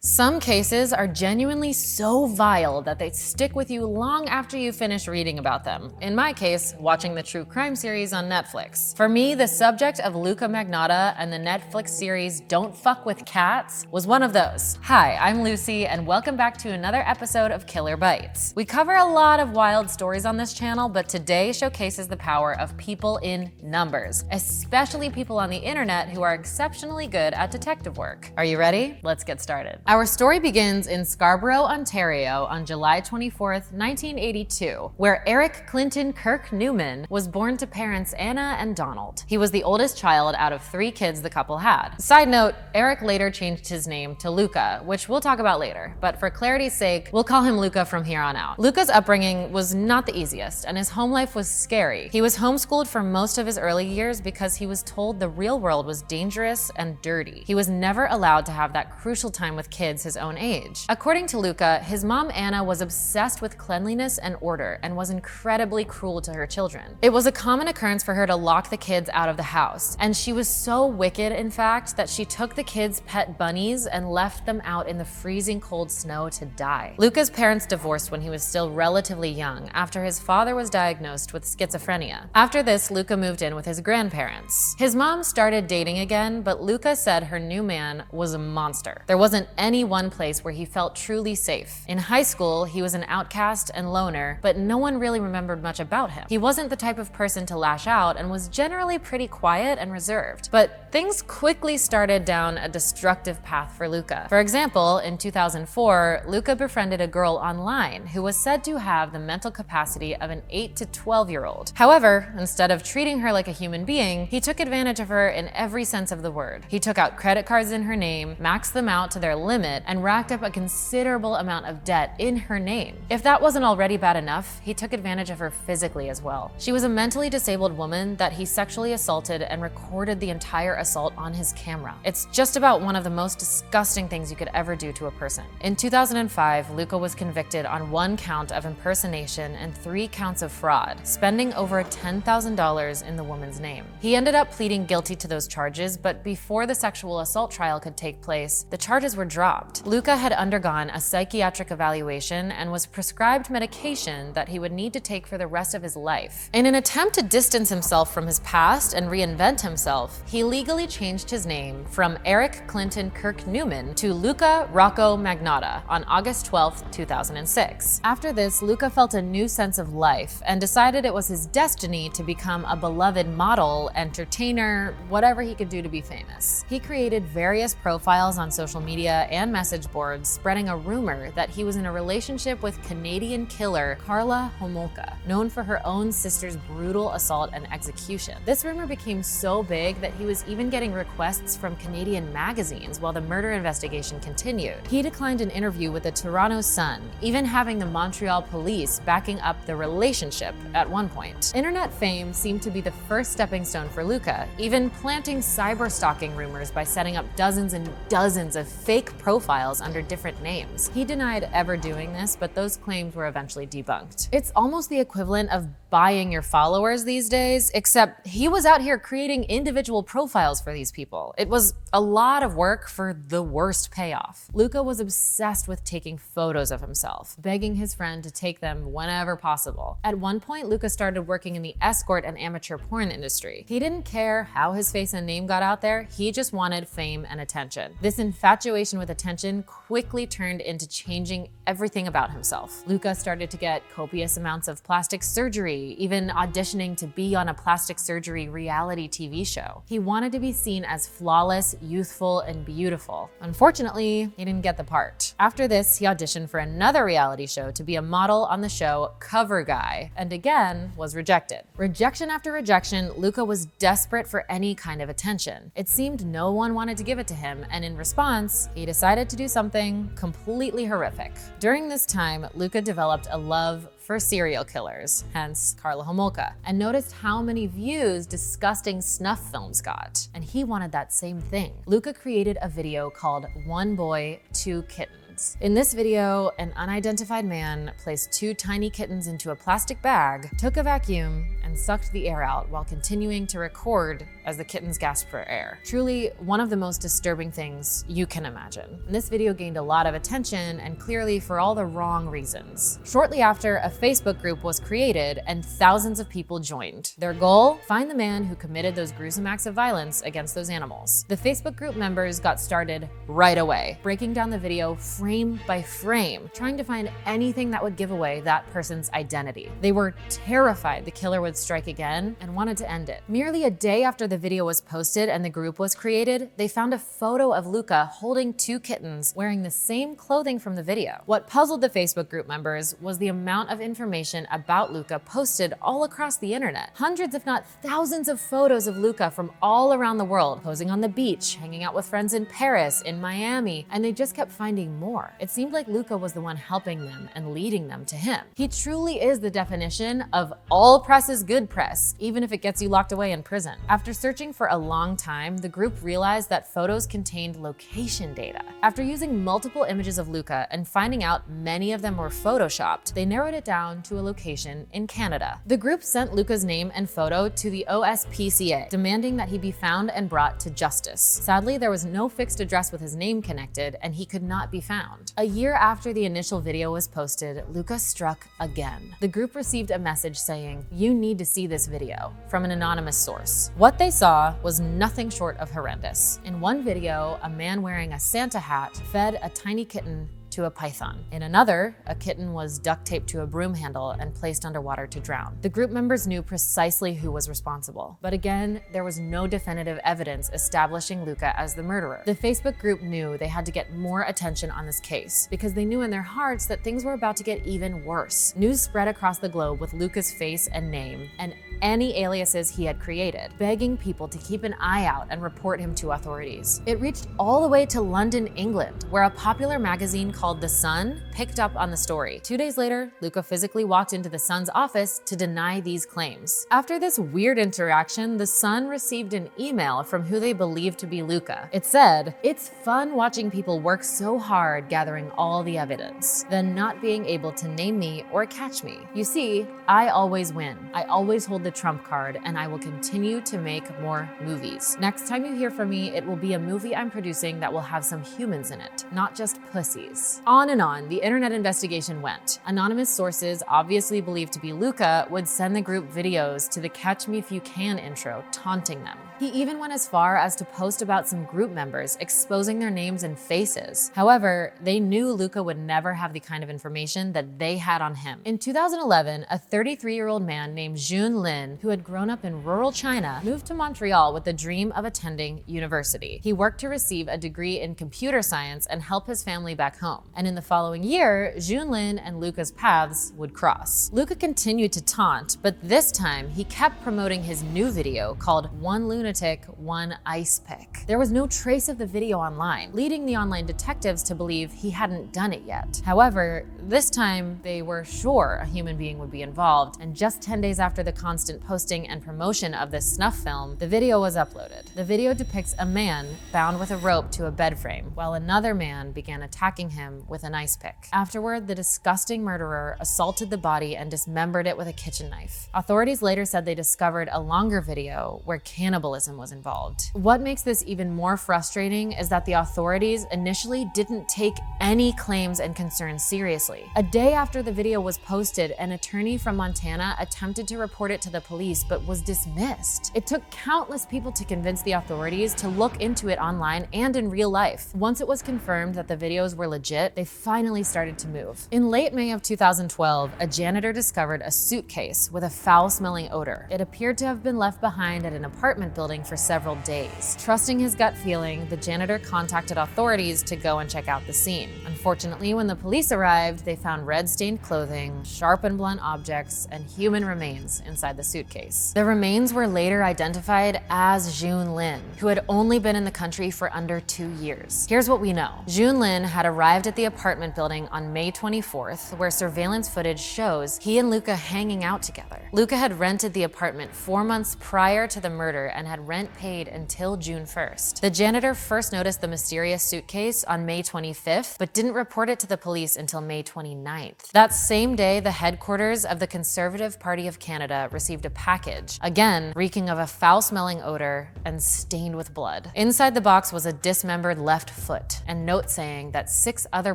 Some cases are genuinely so vile that they stick with you long after you finish reading about them. In my case, watching the true crime series on Netflix. For me, the subject of Luka Magnotta and the Netflix series Don't Fuck with Cats was one of those. Hi, I'm Lucy, and welcome back to another episode of Killer Bites. We cover a lot of wild stories on this channel, but today showcases the power of people in numbers, especially people on the internet who are exceptionally good at detective work. Are you ready? Let's get started. Our story begins in Scarborough, Ontario on July 24th, 1982, where Eric Clinton Kirk Newman was born to parents Anna and Donald. He was the oldest child out of 3 kids the couple had. Side note, Eric later changed his name to Luka, which we'll talk about later, but for clarity's sake, we'll call him Luka from here on out. Luka's upbringing was not the easiest, and his home life was scary. He was homeschooled for most of his early years because he was told the real world was dangerous and dirty. He was never allowed to have that crucial time with kids his own age. According to Luka, his mom Anna was obsessed with cleanliness and order and was incredibly cruel to her children. It was a common occurrence for her to lock the kids out of the house, and she was so wicked, in fact, that she took the kids' pet bunnies and left them out in the freezing cold snow to die. Luka's parents divorced when he was still relatively young after his father was diagnosed with schizophrenia. After this, Luka moved in with his grandparents. His mom started dating again, but Luka said her new man was a monster. There wasn't any one place where he felt truly safe. In high school, he was an outcast and loner, but no one really remembered much about him. He wasn't the type of person to lash out and was generally pretty quiet and reserved. But things quickly started down a destructive path for Luka. For example, in 2004, Luka befriended a girl online who was said to have the mental capacity of an 8 to 12-year-old. However, instead of treating her like a human being, he took advantage of her in every sense of the word. He took out credit cards in her name, maxed them out to their limit, and racked up a considerable amount of debt in her name. If that wasn't already bad enough, he took advantage of her physically as well. She was a mentally disabled woman that he sexually assaulted and recorded the entire assault on his camera. It's just about one of the most disgusting things you could ever do to a person. In 2005, Luka was convicted on 1 count of impersonation and 3 counts of fraud, spending over $10,000 in the woman's name. He ended up pleading guilty to those charges, but before the sexual assault trial could take place, the charges were dropped. Luka had undergone a psychiatric evaluation and was prescribed medication that he would need to take for the rest of his life. In an attempt to distance himself from his past and reinvent himself, he legally changed his name from Eric Clinton Kirk Newman to Luka Rocco Magnotta on August 12, 2006. After this, Luka felt a new sense of life and decided it was his destiny to become a beloved model, entertainer, whatever he could do to be famous. He created various profiles on social media and message boards, spreading a rumor that he was in a relationship with Canadian killer Karla Homolka, known for her own sister's brutal assault and execution. This rumor became so big that he was even getting requests from Canadian magazines while the murder investigation continued. He declined an interview with the Toronto Sun, even having the Montreal police backing up the relationship at one point. Internet fame seemed to be the first stepping stone for Luka, even planting cyber-stalking rumors by setting up dozens and dozens of fake profiles under different names. He denied ever doing this, but those claims were eventually debunked. It's almost the equivalent of buying your followers these days, except he was out here creating individual profiles for these people. It was a lot of work for the worst payoff. Luka was obsessed with taking photos of himself, begging his friend to take them whenever possible. At one point, Luka started working in the escort and amateur porn industry. He didn't care how his face and name got out there, he just wanted fame and attention. This infatuation with attention quickly turned into changing everything about himself. Luka started to get copious amounts of plastic surgery, even auditioning to be on a plastic surgery reality TV show. He wanted to be seen as flawless, youthful, and beautiful. Unfortunately, he didn't get the part. After this, he auditioned for another reality show to be a model on the show Cover Guy, and again was rejected. Rejection after rejection, Luka was desperate for any kind of attention. It seemed no one wanted to give it to him, and in response, he decided to do something completely horrific. During this time, Luka developed a love for serial killers, hence Karla Homolka, and noticed how many views disgusting snuff films got, and he wanted that same thing. Luka created a video called Boy Two Kittens. In this video, an unidentified man placed 2 tiny kittens into a plastic bag, took a vacuum, and sucked the air out while continuing to record as the kittens gasped for air. Truly, one of the most disturbing things you can imagine. And this video gained a lot of attention, and clearly for all the wrong reasons. Shortly after, a Facebook group was created and thousands of people joined. Their goal? Find the man who committed those gruesome acts of violence against those animals. The Facebook group members got started right away, breaking down the video frame by frame, trying to find anything that would give away that person's identity. They were terrified the killer would strike again and wanted to end it. Merely a day after the video was posted and the group was created, they found a photo of Luka holding two kittens wearing the same clothing from the video. What puzzled the Facebook group members was the amount of information about Luka posted all across the internet. Hundreds if not thousands of photos of Luka from all around the world, posing on the beach, hanging out with friends in Paris, in Miami, and they just kept finding more. It seemed like Luka was the one helping them and leading them to him. He truly is the definition of all press is good press, even if it gets you locked away in prison. After searching for a long time, the group realized that photos contained location data. After using multiple images of Luka and finding out many of them were photoshopped, they narrowed it down to a location in Canada. The group sent Luka's name and photo to the OSPCA, demanding that he be found and brought to justice. Sadly, there was no fixed address with his name connected, and he could not be found. A year after the initial video was posted, Luka struck again. The group received a message saying, "You need to see this video," from an anonymous source. What they saw was nothing short of horrendous. In one video, a man wearing a Santa hat fed a tiny kitten to a python. In another, a kitten was duct taped to a broom handle and placed underwater to drown. The group members knew precisely who was responsible, but again, there was no definitive evidence establishing Luka as the murderer. The Facebook group knew they had to get more attention on this case because they knew in their hearts that things were about to get even worse. News spread across the globe with Luka's face and name and any aliases he had created, begging people to keep an eye out and report him to authorities. It reached all the way to London, England, where a popular magazine called The Sun picked up on the story. 2 days later, Luka physically walked into The Sun's office to deny these claims. After this weird interaction, The Sun received an email from who they believed to be Luka. It said, "It's fun watching people work so hard gathering all the evidence, then not being able to name me or catch me. You see, I always win. I always hold the trump card, and I will continue to make more movies. Next time you hear from me, it will be a movie I'm producing that will have some humans in it, not just pussies." On and on, the internet investigation went. Anonymous sources, obviously believed to be Luka, would send the group videos to the Catch Me If You Can intro, taunting them. He even went as far as to post about some group members, exposing their names and faces. However, they knew Luka would never have the kind of information that they had on him. In 2011, a 33-year-old man named Jun Lin, who had grown up in rural China, moved to Montreal with the dream of attending university. He worked to receive a degree in computer science and help his family back home. And in the following year, Jun Lin and Luka's paths would cross. Luka continued to taunt, but this time he kept promoting his new video called One Lunatic, One Ice Pick. There was no trace of the video online, leading the online detectives to believe he hadn't done it yet. However, this time they were sure a human being would be involved, and just 10 days after the constant posting and promotion of this snuff film, the video was uploaded. The video depicts a man bound with a rope to a bed frame, while another man began attacking him with an ice pick. Afterward, the disgusting murderer assaulted the body and dismembered it with a kitchen knife. Authorities later said they discovered a longer video where cannibalism was involved. What makes this even more frustrating is that the authorities initially didn't take any claims and concerns seriously. A day after the video was posted, an attorney from Montana attempted to report it to the police but was dismissed. It took countless people to convince the authorities to look into it online and in real life. Once it was confirmed that the videos were legit, they finally started to move. In late May of 2012, a janitor discovered a suitcase with a foul-smelling odor. It appeared to have been left behind at an apartment building for several days. Trusting his gut feeling, the janitor contacted authorities to go and check out the scene. Unfortunately, when the police arrived, they found red-stained clothing, sharp and blunt objects, and human remains inside the suitcase. The remains were later identified as Jun Lin, who had only been in the country for under 2 years. Here's what we know. Jun Lin had arrived at the apartment building on May 24th, where surveillance footage shows he and Luka hanging out together. Luka had rented the apartment 4 months prior to the murder and had rent paid until June 1st. The janitor first noticed the mysterious suitcase on May 25th, but didn't report it to the police until May 29th. That same day, the headquarters of the Conservative Party of Canada received a package, again reeking of a foul-smelling odor and stained with blood. Inside the box was a dismembered left foot and note saying that 6 other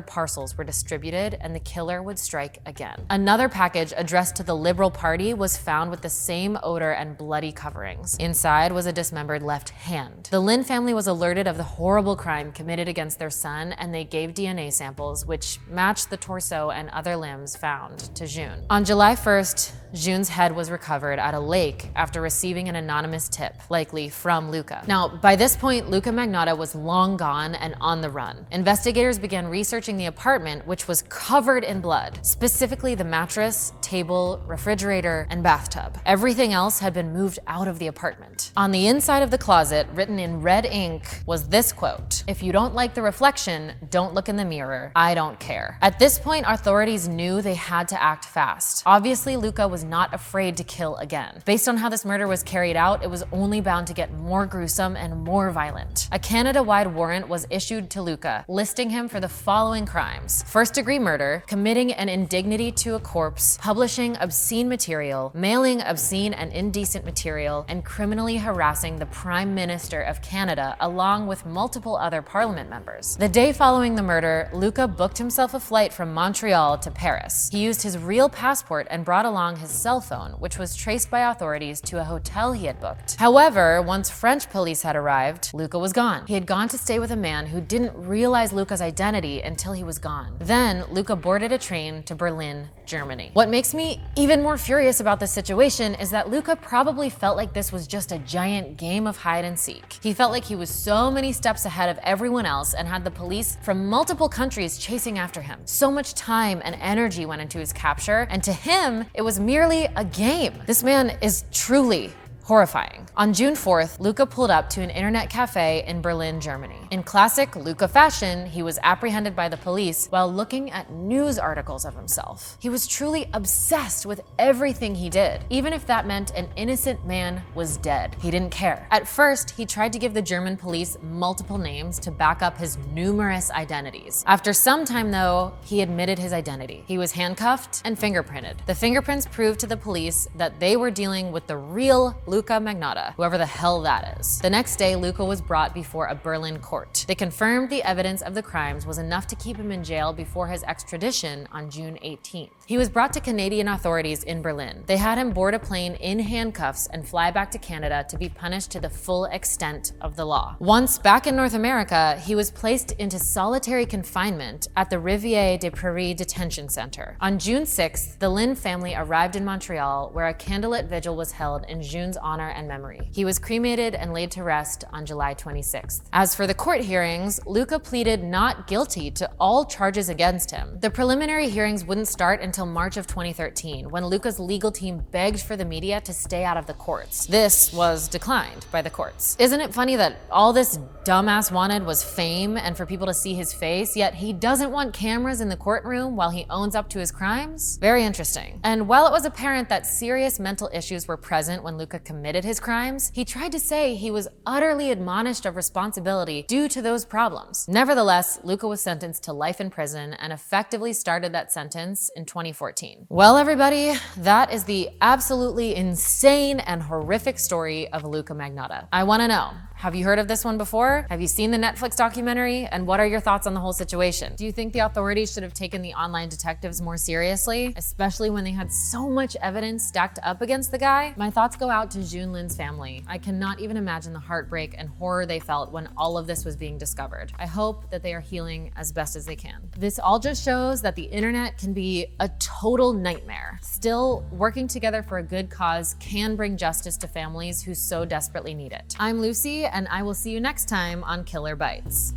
parcels were distributed and the killer would strike again. Another package addressed to the Liberal Party was found with the same odor and bloody coverings. Inside was a dismembered left hand. The Lin family was alerted of the horrible crime committed against their son, and they gave DNA samples which matched the torso and other limbs found to Jun. On July 1st, Jun's head was recovered at a lake after receiving an anonymous tip, likely from Luka. Now, by this point, Luka Magnotta was long gone and on the run. Investigators began researching the apartment, which was covered in blood, specifically the mattress, table, refrigerator, and bathtub. Everything else had been moved out of the apartment. On the inside of the closet, written in red ink, was this quote: "If you don't like the reflection, don't look in the mirror. I don't care." At this point, authorities knew they had to act fast. Obviously, Luka was not afraid to kill again. Based on how this murder was carried out, it was only bound to get more gruesome and more violent. A Canada-wide warrant was issued to Luka, listing him for the following crimes: first-degree murder, committing an indignity to a corpse, publishing obscene material, mailing obscene and indecent material, and criminally harassing the Prime Minister of Canada, along with multiple other Parliament members. The day following the murder, Luka booked himself a flight from Montreal to Paris. He used his real passport and brought along his cell phone, which was traced by authorities to a hotel he had booked. However, once French police had arrived, Luka was gone. He had gone to stay with a man who didn't realize Luka's identity until he was gone. Then, Luka boarded a train to Berlin, Germany. What makes me even more furious about this situation is that Luka probably felt like this was just a giant game of hide and seek. He felt like he was so many steps ahead of everyone else and had the police from multiple countries chasing after him. So much time and energy went into his capture, and to him, it was merely a game. This man is truly horrifying. On June 4th, Luka pulled up to an internet cafe in Berlin, Germany. In classic Luka fashion, he was apprehended by the police while looking at news articles of himself. He was truly obsessed with everything he did, even if that meant an innocent man was dead. He didn't care. At first, he tried to give the German police multiple names to back up his numerous identities. After some time, though, he admitted his identity. He was handcuffed and fingerprinted. The fingerprints proved to the police that they were dealing with the real Luka Magnotta, whoever the hell that is. The next day, Luka was brought before a Berlin court. They confirmed the evidence of the crimes was enough to keep him in jail before his extradition on June 18th. He was brought to Canadian authorities in Berlin. They had him board a plane in handcuffs and fly back to Canada to be punished to the full extent of the law. Once back in North America, he was placed into solitary confinement at the Rivière des Prairies Detention Center. On June 6th, the Lin family arrived in Montreal, where a candlelit vigil was held in Jun's honor and memory. He was cremated and laid to rest on July 26th. As for the court hearings, Luka pleaded not guilty to all charges against him. The preliminary hearings wouldn't start until March of 2013, when Luka's legal team begged for the media to stay out of the courts. This was declined by the courts. Isn't it funny that all this dumbass wanted was fame and for people to see his face, yet he doesn't want cameras in the courtroom while he owns up to his crimes? Very interesting. And while it was apparent that serious mental issues were present when Luka committed his crimes, he tried to say he was utterly admonished of responsibility due to those problems. Nevertheless, Luka was sentenced to life in prison and effectively started that sentence in 2014. Well, everybody, that is the absolutely insane and horrific story of Luka Magnotta. I want to know, have you heard of this one before? Have you seen the Netflix documentary? And what are your thoughts on the whole situation? Do you think the authorities should have taken the online detectives more seriously, especially when they had so much evidence stacked up against the guy? My thoughts go out to Jun Lin's family. I cannot even imagine the heartbreak and horror they felt when all of this was being discovered. I hope that they are healing as best as they can. This all just shows that the internet can be a total nightmare. Still, working together for a good cause can bring justice to families who so desperately need it. I'm Lucy, and I will see you next time on Killer Bites.